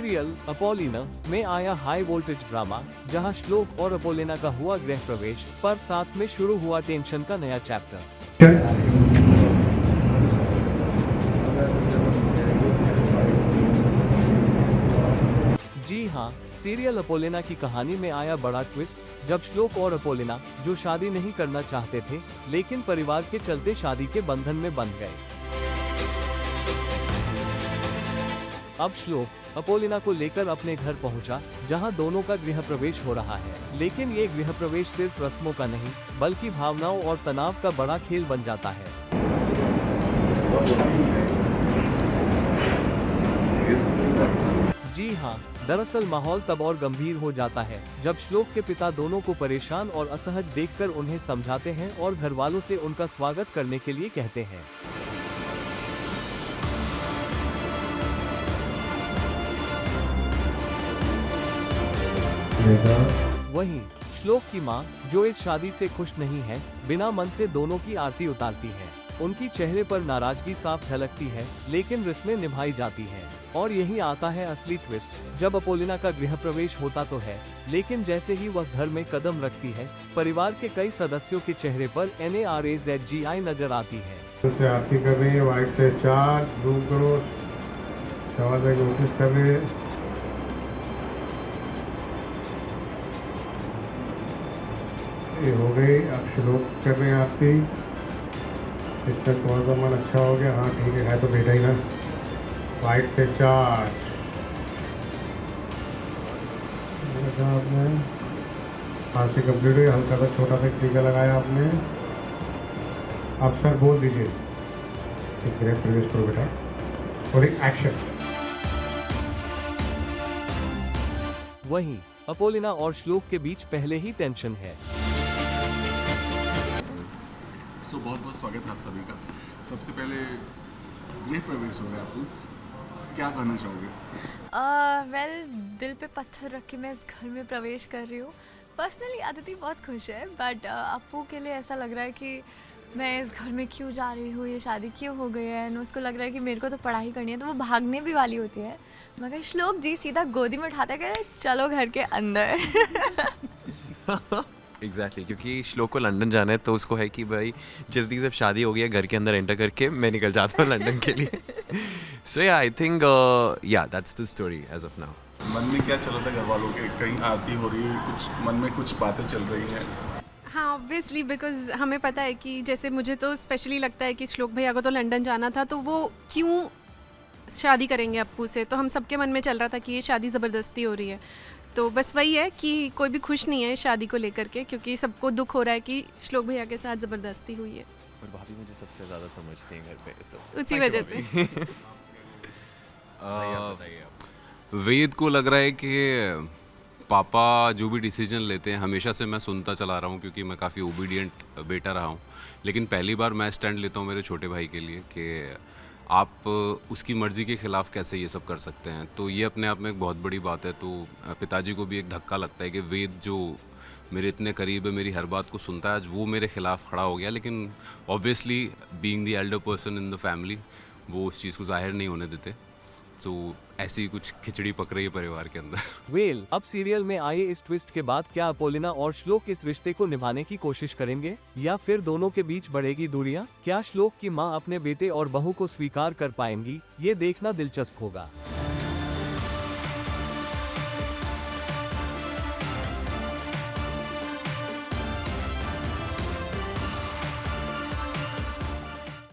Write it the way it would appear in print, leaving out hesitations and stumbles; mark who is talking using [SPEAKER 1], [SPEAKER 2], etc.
[SPEAKER 1] Serial Apolina में आया high voltage drama, जहां श्लोक और अपोलिना का हुआ गृह प्रवेश, पर साथ में शुरू हुआ टेंशन का नया चैप्टर। जी हाँ, सीरियल अपोलिना की कहानी में आया बड़ा ट्विस्ट, जब श्लोक और अपोलिना, जो शादी नहीं करना चाहते थे, लेकिन परिवार के चलते शादी के बंधन में बंध गए। अब श्लोक अपोलिना को लेकर अपने घर पहुंचा, जहां दोनों का गृह प्रवेश हो रहा है। लेकिन ये गृह प्रवेश सिर्फ रस्मों का नहीं, बल्कि भावनाओं और तनाव का बड़ा खेल बन जाता है। जी हाँ, दरअसल माहौल तब और गंभीर हो जाता है, जब श्लोक के पिता दोनों को परेशान और असहज देखकर उन्हें समझाते हैं और घर वालों से उनका स्वागत करने के लिए कहते हैं। वहीं श्लोक की मां, जो इस शादी से खुश नहीं है, बिना मन से दोनों की आरती उतारती है। उनकी चेहरे पर नाराजगी साफ झलकती है, लेकिन रस्में निभाई जाती है। और यही आता है असली ट्विस्ट, जब अपोलिना का गृह प्रवेश होता तो है, लेकिन जैसे ही वह घर में कदम रखती है, परिवार के कई सदस्यों के चेहरे पर NARAZGI नजर आती है।
[SPEAKER 2] तो आरती कर रही है, व्हाइट से 4 धूप करो, नोटिस कर रहे हैं। ये हो गई, अब श्लोक कर रहे हैं आरती। इसका कौन सा मन अच्छा हो गया? हाँ ठीक है तो बेटा ही ना। व्हाइट से 4 आपने आरती कंप्लीट हुई, हल्का सा छोटा सा टीका लगाया आपने। अब सर बोल दीजिए, गृह प्रवेश करो बेटा, और एक्शन।
[SPEAKER 1] वहीं अपोलिना और श्लोक के बीच पहले ही टेंशन है।
[SPEAKER 3] बहुत बहुत स्वागत है आप सभी का। सबसे पहले गृह प्रवेश हो रहा है, आपको क्या कहना चाहोगे?
[SPEAKER 4] वेल, दिल पे पत्थर रख के मैं इस घर में प्रवेश कर रही हूँ। पर्सनली आदिति बहुत खुश है, बट अप्पू के लिए ऐसा लग रहा है कि मैं इस घर में क्यों जा रही हूँ, ये शादी क्यों हो गई है। उसको लग रहा है कि मेरे को तो पढ़ाई करनी है, तो वो भागने भी वाली होती है, मगर श्लोक जी सीधा गोदी में उठाते कह चलो घर के अंदर।
[SPEAKER 5] एग्जैक्टली क्योंकि श्लोक को लंदन जाना है, तो उसको है कि भाई जल्दी से शादी हो गई है, घर के अंदर एंटर करके मैं निकल जाता हूँ लंदन के लिए। So yeah I think yeah that's the story as of now.
[SPEAKER 3] मन में क्या चल रहा था घर वालों के? कहीं आरती हो रही है, कुछ मन में कुछ बातें चल रही हैं?
[SPEAKER 6] हाँ ऑब्वियसली, बिकॉज हमें पता है कि जैसे मुझे तो स्पेशली लगता है कि श्लोक भैया को तो लंदन जाना था, तो वो क्यों शादी करेंगे अप्पू से। तो हम सबके मन में चल रहा था कि ये शादी ज़बरदस्ती हो रही है। तो बस वही है कि कोई भी खुश नहीं है शादी को लेकर के, क्योंकि सबको दुख हो रहा है कि श्लोक भैया के साथ ज़बरदस्ती हुई है।
[SPEAKER 5] और भाभी मुझे सबसे ज़्यादा समझती हैं घर पे, सब
[SPEAKER 6] उसी वजह से।
[SPEAKER 7] वेद को लग रहा है कि पापा जो भी डिसीजन लेते हैं, हमेशा से मैं सुनता चला रहा हूँ क्योंकि मैं काफ़ी ओबीडियंट बेटा रहा हूँ, लेकिन पहली बार मैं स्टैंड लेता हूँ मेरे छोटे भाई के लिए कि आप उसकी मर्ज़ी के ख़िलाफ़ कैसे ये सब कर सकते हैं। तो ये अपने आप में एक बहुत बड़ी बात है। तो पिताजी को भी एक धक्का लगता है कि वेद जो मेरे इतने करीब है, मेरी हर बात को सुनता है, आज वो मेरे ख़िलाफ़ खड़ा हो गया। लेकिन obviously being the Elder person in the family, वो उस चीज़ को जाहिर नहीं होने देते। तो ऐसी कुछ खिचड़ी पक रही है परिवार के अंदर।
[SPEAKER 1] वेल, अब सीरियल में आए इस ट्विस्ट के बाद क्या अपोलिना और श्लोक इस रिश्ते को निभाने की कोशिश करेंगे, या फिर दोनों के बीच बढ़ेगी दूरियां? क्या श्लोक की मां अपने बेटे और बहू को स्वीकार कर पाएंगी? ये देखना दिलचस्प होगा।